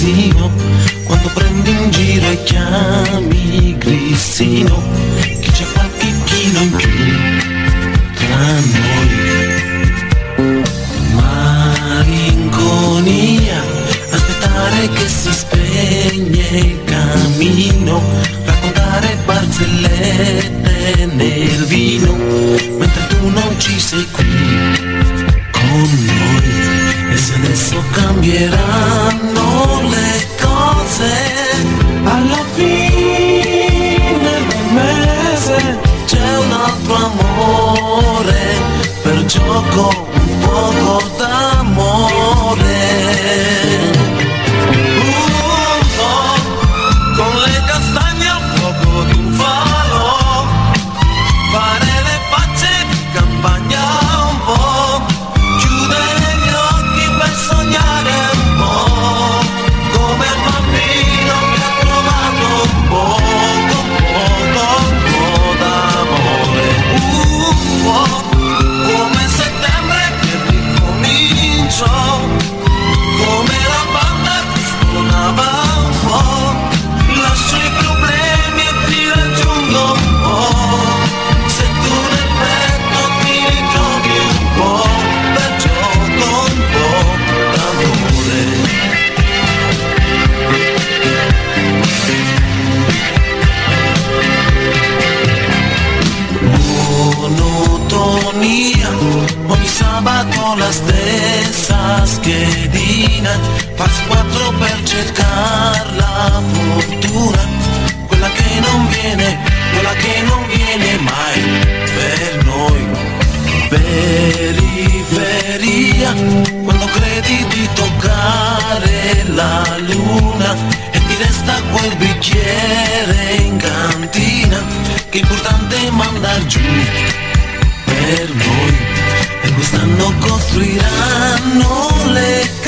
mattino, quando prendi in giro e chiami Cristino, che c'è qualche chilo in più tra noi. Malinconia, aspettare che si spegne il camino, raccontare barzellette nel vino, mentre tu non ci sei qui con noi. E se adesso cambieranno le cose, alla fine del mese c'è un altro amore, per gioco un poco d'amore. Con le castagne al fuoco di un faro, fare le facce di campagna un po', chiudere gli occhi per sognare un po', come il bambino che ha trovato un po' d'amore. Un po' come settembre che ricomincio, come la banda che suonava un po', lascio i problemi e ti raggiungo un po', se tu nel petto ti ritrovi un po', per gioco un po' d'amore. Monotonia, ogni sabato la stessa schedina, farsi quattro per cercare la fortuna, quella che non viene mai per noi. Periferia, quando credi di toccare la luna e ti resta quel bicchiere in cantina, che importante è mandar giù per noi. E quest'anno costruiranno le case